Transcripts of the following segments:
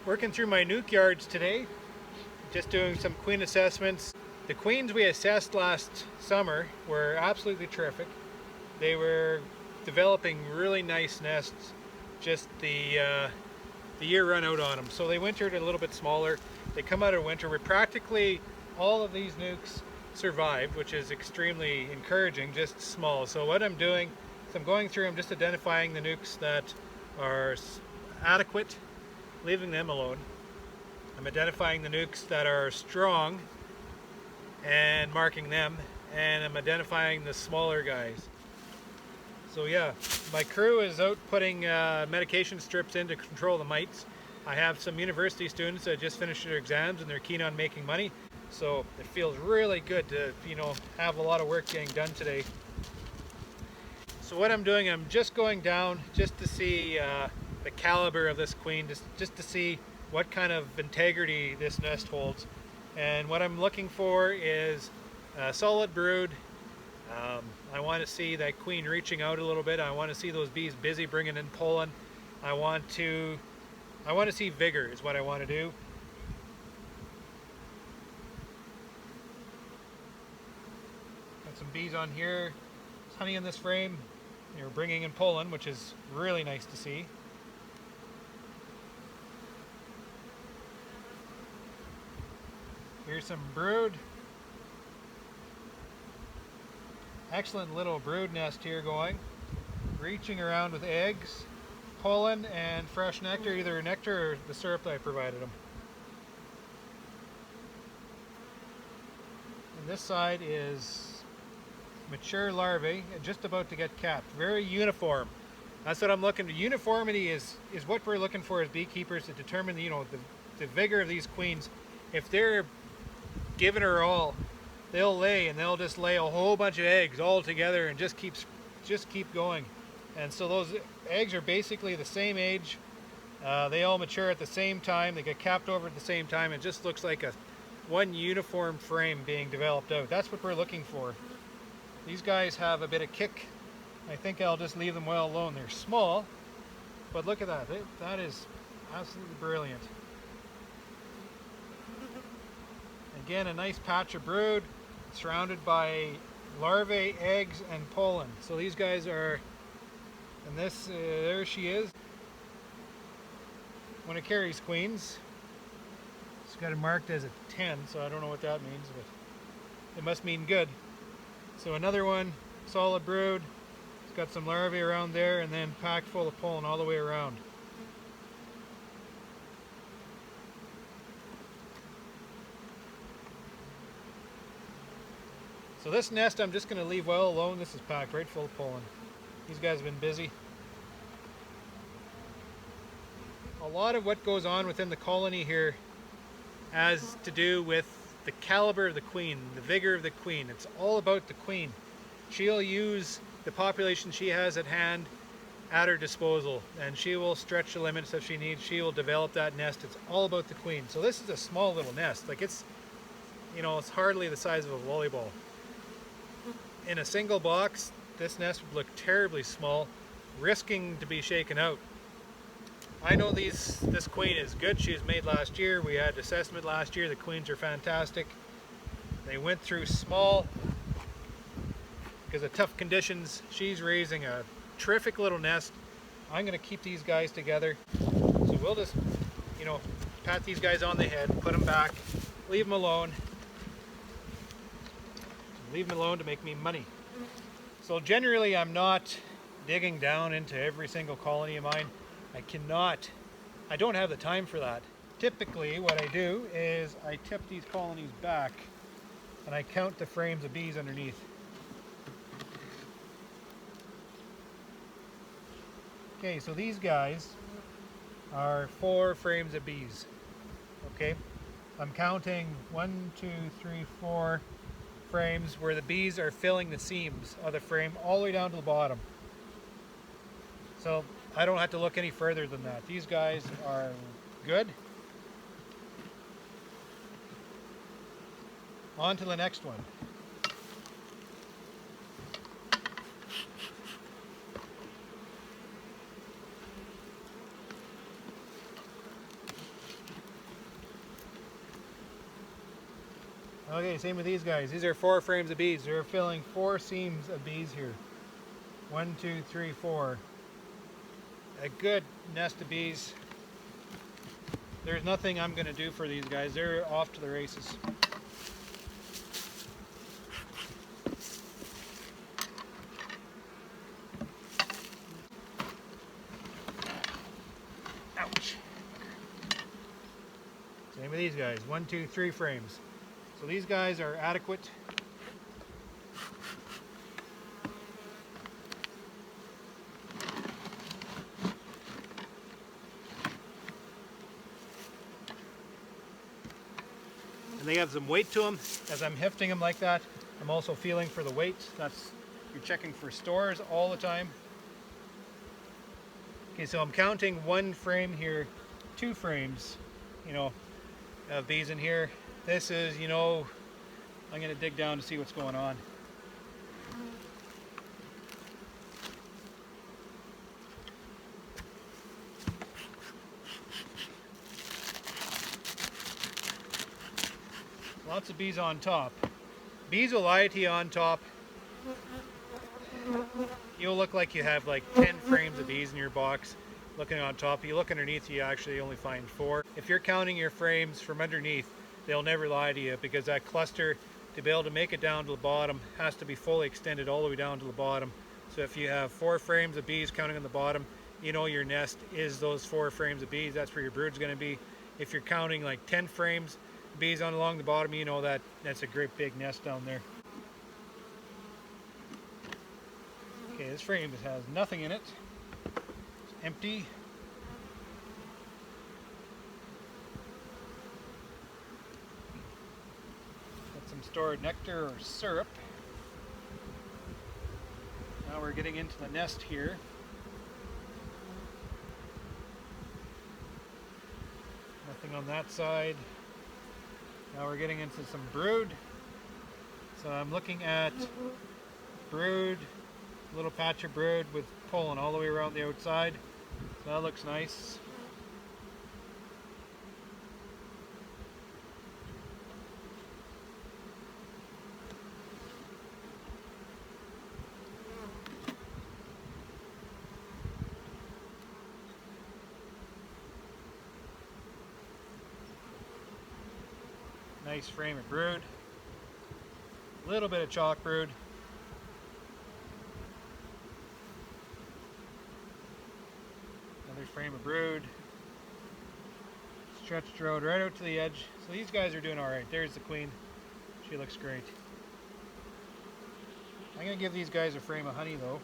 Working through my nuke yards today, just doing some queen assessments. The queens we assessed last summer were absolutely terrific. They were developing really nice nests, just the year run out on them. So they wintered a little bit smaller. They come out of winter with practically all of these nukes survived, which is extremely encouraging, just small. So what I'm doing is I'm going through, I'm just identifying the nukes that are adequate, leaving them alone. I'm identifying the nukes that are strong and marking them, and I'm identifying the smaller guys. So yeah, my crew is out putting medication strips in to control the mites. I have some university students that just finished their exams and they're keen on making money. So it feels really good to, have a lot of work getting done today. So what I'm doing, I'm just going down just to see the caliber of this queen, just to see what kind of integrity this nest holds. And what I'm looking for is a solid brood. I want to see that queen reaching out a little bit. I want to see those bees busy bringing in pollen. I want to see vigor is what I want to do. Got some bees on here. There's honey in this frame. They're bringing in pollen, which is really nice to see. Here's some brood. Excellent little brood nest here going. Reaching around with eggs, pollen, and fresh nectar, either nectar or the syrup that I provided them. And this side is mature larvae, just about to get capped. Very uniform. That's what I'm looking for. Uniformity is what we're looking for as beekeepers to determine the vigor of these queens. If they're giving her all, they'll lay, and they'll just lay a whole bunch of eggs all together and just keep going. And so those eggs are basically the same age. They all mature at the same time. They get capped over at the same time. It just looks like one uniform frame being developed out. That's what we're looking for. These guys have a bit of kick. I think I'll just leave them well alone. They're small, but look at that. That is absolutely brilliant. Again, a nice patch of brood surrounded by larvae, eggs, and pollen. So these guys are, and this, there she is. One of Carrie's queens. It's got it marked as a 10, so I don't know what that means, but it must mean good. So another one, solid brood. It's got some larvae around there, and then packed full of pollen all the way around. So this nest I'm just going to leave well alone. This is packed right full of pollen. These guys have been busy. A lot of what goes on within the colony here has to do with the caliber of the queen, the vigor of the queen. It's all about the queen. She'll use the population she has at hand at her disposal, and she will stretch the limits if she needs. She will develop that nest. It's all about the queen. So this is a small little nest. Like it's hardly the size of a volleyball. In a single box, this nest would look terribly small, risking to be shaken out. I know this queen is good. She was made last year. We had assessment last year. The queens are fantastic. They went through small because of tough conditions. She's raising a terrific little nest. I'm going to keep these guys together. So we'll just, pat these guys on the head, put them back, leave them alone. Leave them alone to make me money. So generally I'm not digging down into every single colony of mine. I don't have the time for that. Typically what I do is I tip these colonies back and I count the frames of bees underneath. Okay, so these guys are 4 frames of bees. Okay, I'm counting 1, 2, 3, 4 frames where the bees are filling the seams of the frame all the way down to the bottom. So I don't have to look any further than that. These guys are good. On to the next one. Okay, same with these guys. These are 4 frames of bees. They're filling 4 seams of bees here. 1, 2, 3, 4. A good nest of bees. There's nothing I'm going to do for these guys. They're off to the races. Ouch. Same with these guys. 1, 2, 3 frames. So these guys are adequate. And they have some weight to them. As I'm hefting them like that, I'm also feeling for the weight. That's, you're checking for stores all the time. Okay, so I'm counting 1 frame here, 2 frames, you know, of bees in here. This is, you know, I'm going to dig down to see what's going on. Lots of bees on top. Bees will lie to you on top. You'll look like you have like 10 frames of bees in your box looking on top. You look underneath, you actually only find 4. If you're counting your frames from underneath, they'll never lie to you, because that cluster, to be able to make it down to the bottom, has to be fully extended all the way down to the bottom. So if you have 4 frames of bees counting on the bottom, you know your nest is those 4 frames of bees. That's where your brood's going to be. If you're counting like 10 frames of bees on along the bottom, you know that that's a great big nest down there. Okay, this frame has nothing in it. It's empty. Got some stored nectar or syrup. Now we're getting into the nest here. Nothing on that side. Now we're getting into some brood. So I'm looking at brood, a little patch of brood with pollen all the way around the outside. So that looks nice. Nice frame of brood. A little bit of chalk brood. Another frame of brood. Stretched road right out to the edge. So these guys are doing alright. There's the queen. She looks great. I'm going to give these guys a frame of honey though.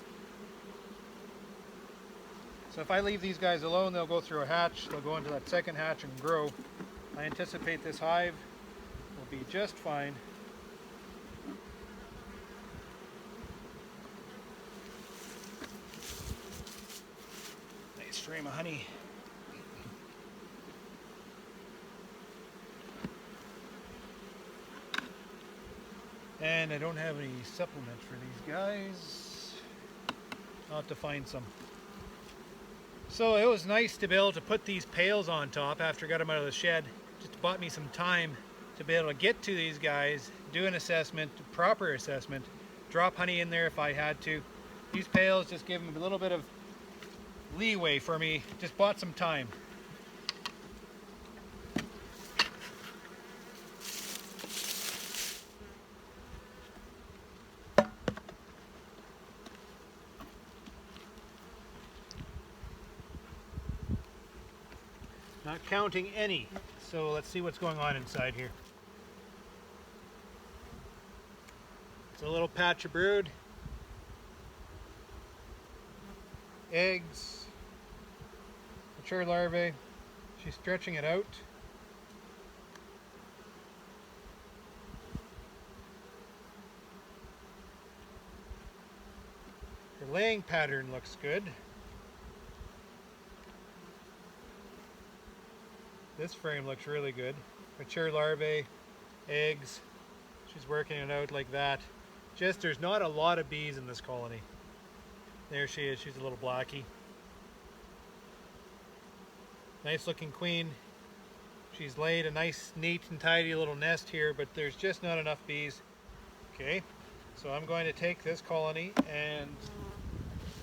So if I leave these guys alone, they'll go through a hatch. They'll go into that second hatch and grow. I anticipate this hive will be just fine. Nice frame of honey. And I don't have any supplements for these guys. I'll have to find some. So it was nice to be able to put these pails on top after I got them out of the shed. Just bought me some time to be able to get to these guys, do an assessment, proper assessment, drop honey in there if I had to. These pails just give them a little bit of leeway for me. Just bought some time. Not counting any. So let's see what's going on inside here. It's a little patch of brood. Eggs. Mature larvae. She's stretching it out. Her laying pattern looks good. This frame looks really good. Mature larvae, eggs. She's working it out like that. Just there's not a lot of bees in this colony. There she is. She's a little blackie. Nice looking queen. She's laid a nice, neat and tidy little nest here, but there's just not enough bees. Okay, so I'm going to take this colony and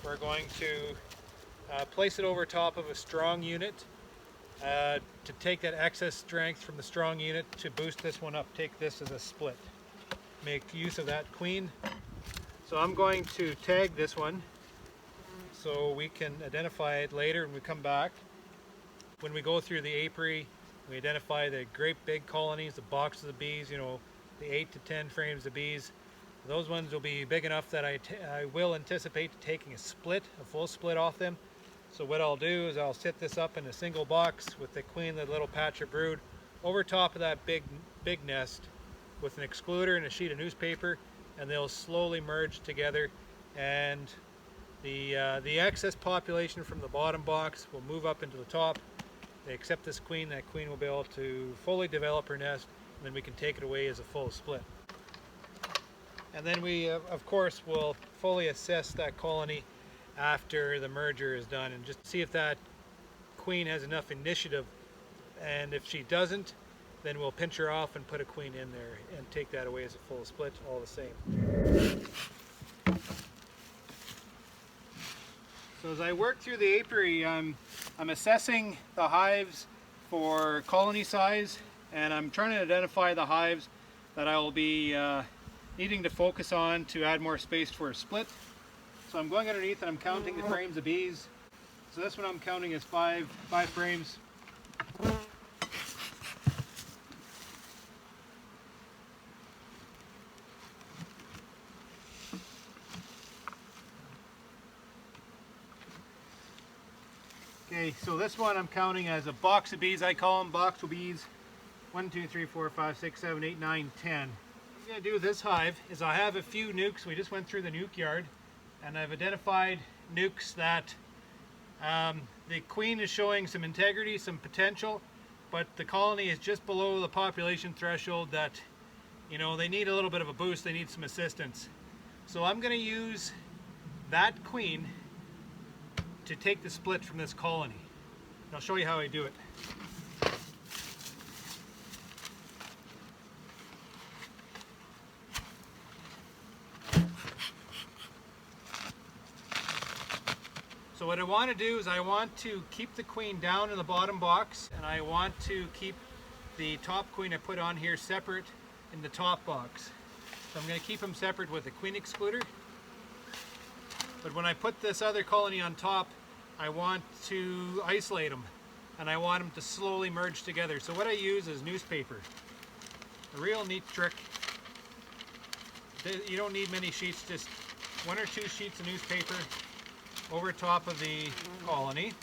we're going to place it over top of a strong unit to take that excess strength from the strong unit to boost this one up. Take this as a split. Make use of that queen. So I'm going to tag this one so we can identify it later when we come back. When we go through the apiary, we identify the great big colonies, the boxes of bees, you know, the 8 to 10 frames of bees. Those ones will be big enough that I will anticipate taking a full split off them. So what I'll do is I'll set this up in a single box with the queen, the little patch of brood, over top of that big nest with an excluder and a sheet of newspaper, and they'll slowly merge together, and the excess population from the bottom box will move up into the top. They accept this queen, that queen will be able to fully develop her nest, and then we can take it away as a full split. And then we, of course, will fully assess that colony after the merger is done and just see if that queen has enough initiative. And if she doesn't, then we'll pinch her off and put a queen in there and take that away as a full split all the same. So as I work through the apiary, I'm assessing the hives for colony size, and I'm trying to identify the hives that I will be needing to focus on to add more space for a split. So I'm going underneath and I'm counting the frames of bees. So this one I'm counting as five frames. Okay, so this one I'm counting as a box of bees. I call them box of bees. 1, 2, 3, 4, 5, 6, 7, 8, 9, 10. What I'm going to do with this hive is I have a few nucs. We just went through the nuc yard, and I've identified nucs that the queen is showing some integrity, some potential, but the colony is just below the population threshold that, you know, they need a little bit of a boost, they need some assistance. So I'm going to use that queen to take the split from this colony. And I'll show you how I do it. So what I want to do is I want to keep the queen down in the bottom box, and I want to keep the top queen I put on here separate in the top box. So I'm going to keep them separate with a queen excluder. But when I put this other colony on top, I want to isolate them, and I want them to slowly merge together. So what I use is newspaper. A real neat trick. You don't need many sheets, just 1 or 2 sheets of newspaper over top of the colony.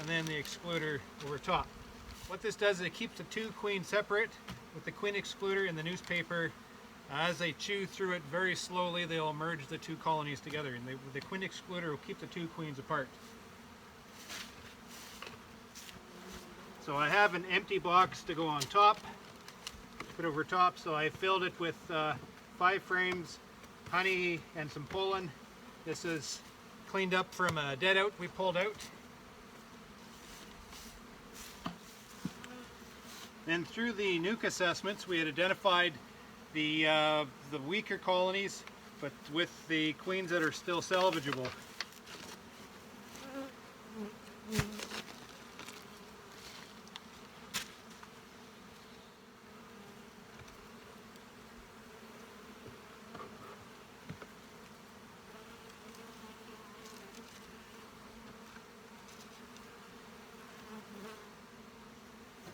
And then the excluder over top. What this does is it keeps the 2 queens separate with the queen excluder and the newspaper. As they chew through it very slowly, they'll merge the 2 colonies together, and the queen excluder will keep the 2 queens apart. So I have an empty box to go on top, put over top, so I filled it with 5 frames, honey, and some pollen. This is cleaned up from a dead out we pulled out. Then through the nuc assessments, we had identified the weaker colonies, but with the queens that are still salvageable.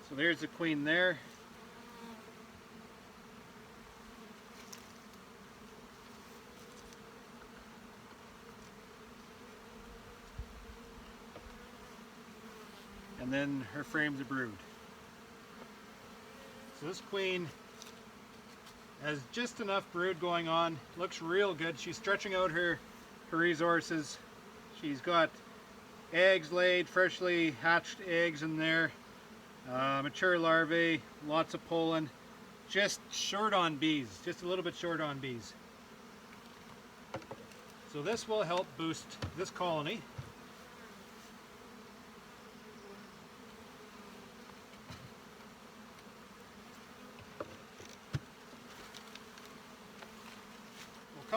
So there's the queen there. And then her frames of brood. So this queen has just enough brood going on. Looks real good. She's stretching out her resources. She's got eggs laid, freshly hatched eggs in there. Mature larvae, lots of pollen, just short on bees, just a little bit short on bees. So this will help boost this colony.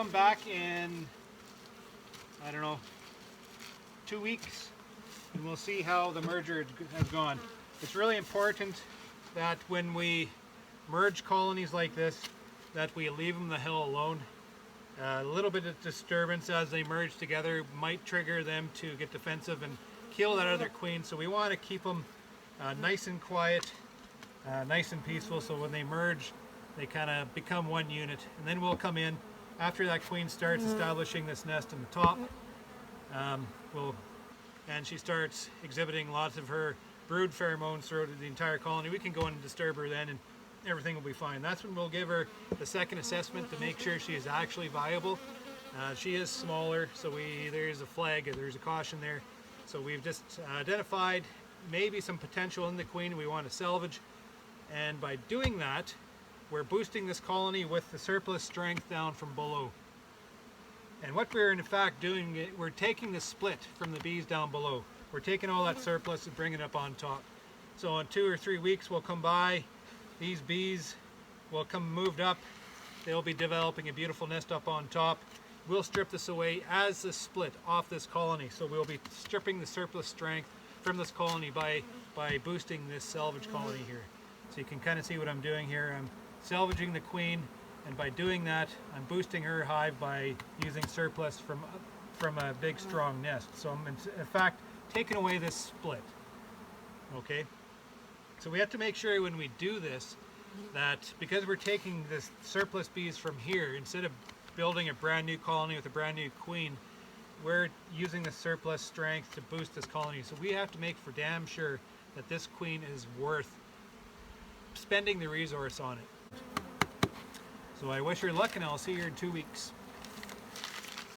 come back in, I don't know, 2 weeks, and we'll see how the merger has gone. It's really important that when we merge colonies like this, that we leave them the hell alone. A little bit of disturbance as they merge together might trigger them to get defensive and kill that other queen, so we want to keep them nice and quiet, nice and peaceful, so when they merge they kind of become one unit. And then we'll come in after that queen starts establishing this nest in the top, and she starts exhibiting lots of her brood pheromones throughout the entire colony. We can go in and disturb her then and everything will be fine. That's when we'll give her the second assessment to make sure she is actually viable. She is smaller, so there's a flag, there's a caution there. So we've just identified maybe some potential in the queen we want to salvage, and by doing that we're boosting this colony with the surplus strength down from below. And what we're in fact doing, we're taking the split from the bees down below. We're taking all that surplus and bringing it up on top. So in 2 or 3 weeks we'll come by, these bees will come moved up, they'll be developing a beautiful nest up on top. We'll strip this away as the split off this colony. So we'll be stripping the surplus strength from this colony by boosting this salvage colony here. So you can kind of see what I'm doing here. I'm salvaging the queen, and by doing that I'm boosting her hive by using surplus from a big strong nest. So I'm in fact taking away this split. Okay, so we have to make sure when we do this that because we're taking this surplus bees from here, instead of building a brand new colony with a brand new queen, we're using the surplus strength to boost this colony. So we have to make for damn sure that this queen is worth spending the resource on it. So I wish her luck, and I'll see you in 2 weeks.